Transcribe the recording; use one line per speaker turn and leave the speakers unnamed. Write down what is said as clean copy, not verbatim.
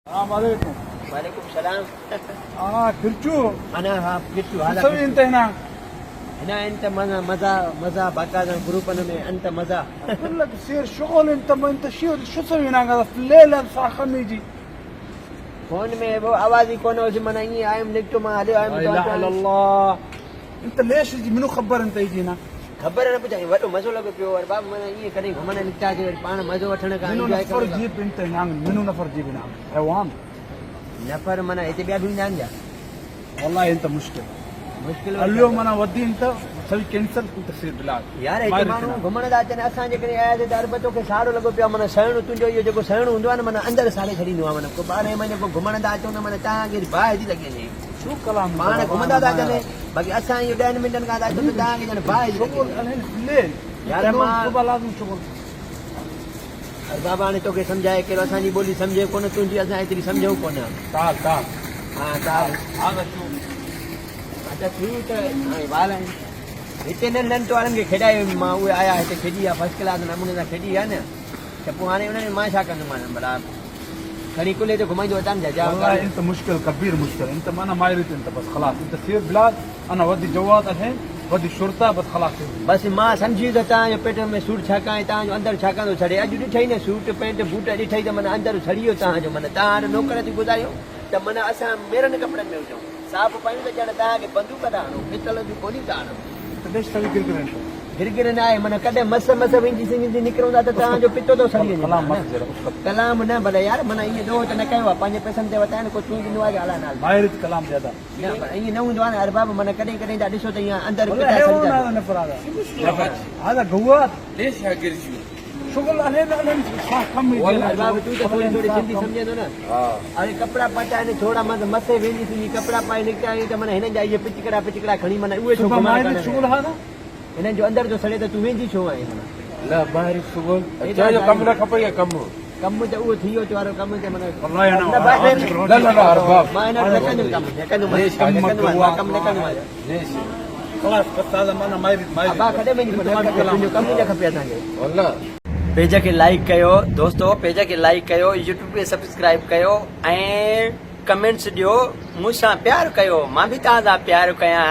السلام عليكم.
وعليكم السلام.
كرتشو.
انا كرتشو. هذا
تسوي انت هنا؟
هنا انت مزا بكذا جروب انا انت مزا.
اقول لك يصير شغل انت ما انت شو تسوي هنا هذا في الليل الساعه 5 يجي
फोन में वो आवाज ही कौन है मना ये आई एम लिख तो मा ले आई एम
لا اله الا الله. انت ليش يجي منو خبر انت يجي هنا؟
खबर न पुछाई वॾो मज़ो लॻो पियो और बाबू मना ये कॾहिं घुमण निकिता जे पाण मज़ो वठण का
منو
एंजॉय
نفر جيب انت هنا منو نفر جيب هنا حيوان
नफर मना हिते ॿिया बि ईंदा आहिनि छा
والله انت مشكله
मुश्किल
اليوم انا ودي انت تسوي كنسل وتصير بالعكس
यार हिते माण्हू घुमण था अचनि असां जेकॾहिं आयासीं त अरबतो खे साड़ो लॻो पियो आहे माना सहणो तुंहिंजो इहो जेको सहणो हूंदो आहे न माना अंदरि साड़े छॾींदो आहे माना को 12 महीने पोइ घुमण था अचूं न माना तव्हांखे बाहि थी लॻे वञे
شو كلام
पाण घुमंदा था अचनि बाक़ी असां इहो 10 मिंटनि खां था अचूं त तव्हांखे ॼण बाहि थी लॻे
شغل الحين في الليل
यार
اليوم
मां
صبح لازم شغل
अरे बाबा हाणे तोखे सम्झाए कहिड़ो असांजी ॿोली सम्झे कोन तुंहिंजी असां एतिरी सम्झूं कोन
تعال تعال
हा साहिबु
هذا شو
अच्छा ठीकु आहे हाणे ॿार आहिनि हिते नंढनि वारनि खे खेॾायो मां उहे आया हिते खेॾी आहे फस्ट क्लास नमूने सां खेॾी आहे न त पोइ हाणे उन्हनि मां छा कंदुमि भला खणी कुल्हे ते घुमाईंदो अचां जा
والله انت مشكل كبير مشكله انت ما انا ما يريد انت بس خلاص انت سير بلاد انا ودي جواد الحين ودي الشرطه بس خلاص
बसि मां सम्झी त तव्हांजो पेट में सूर छा कयां तव्हांजो अंदरि छा कंदो छॾे अॼु ॾिठई न सूट पैंट बूट ॾिठई त माना अंदरि छड़ी वियो तव्हांजो माना तव्हां हाणे नौकर थी गुज़ारियो त माना असां मेरनि कपिड़नि में हुजूं साफ़ पायूं त ॼण तव्हांखे बंदूक था हणूं पितल जूं गोलियूं था हणूं
انت ليش تسوي كركر انت؟
गिरगिर न आहे माना कॾहिं मस वेंदी सिंधी निकिरूं था त तव्हांजो पितो थो सड़ी वञे
كلام مت زر اسكت
कलाम न भले यार माना ईअं ॾोह त न कयो आहे पंहिंजे पैसनि ते वरिता आहिनि को तूं ॾिनो आहे अला नाल
ما يريد كلام زياده
न पर ईअं न हूंदो आहे न अरे बाबा माना कॾहिं कॾहिं था ॾिसो त ईअं अंदरि
والله
पिता सड़ी
حيوان
था
هذا نفر هذا جواد
ليش يا قرشي؟
شغل الحين كم
अरे बाबा तूं त थोरी थोरी सिंधी सम्झंदो न अरे कपिड़ा पाता आहिनि थोरा मथे वेंदी तुंहिंजी कपिड़ा पाए निकिता आहियूं त माना हिननि जा इहे पिचकड़ा खणी माना उहे छो
ما
घुमण
يريد
करणु
شغل هذا
हिननि जो अंदरि जो सड़े त तूं वेंदी छो आहीं माना
لا ما اعرف شغل الجاي كم لك ابويا كم
कमु त उहो थी वियो वारो कमु त माना
والله انا
لا لا لا ارباب
मां हिन वटि न कंदुमि मां कमु न कंदुमि
ليش
خلاص بس هذا ما انا ما يريد
अबा कॾहिं वेंदी तुंहिंजो कमु ई न खपे असांखे
والله
पेज खे लाइक कयो दोस्तो पेज खे लाइक कयो यूट्यूब ते सब्सक्राइब कयो ऐं कमेंट्स ॾियो मूंसां प्यारु कयो मां बि तव्हां सां प्यारु कयां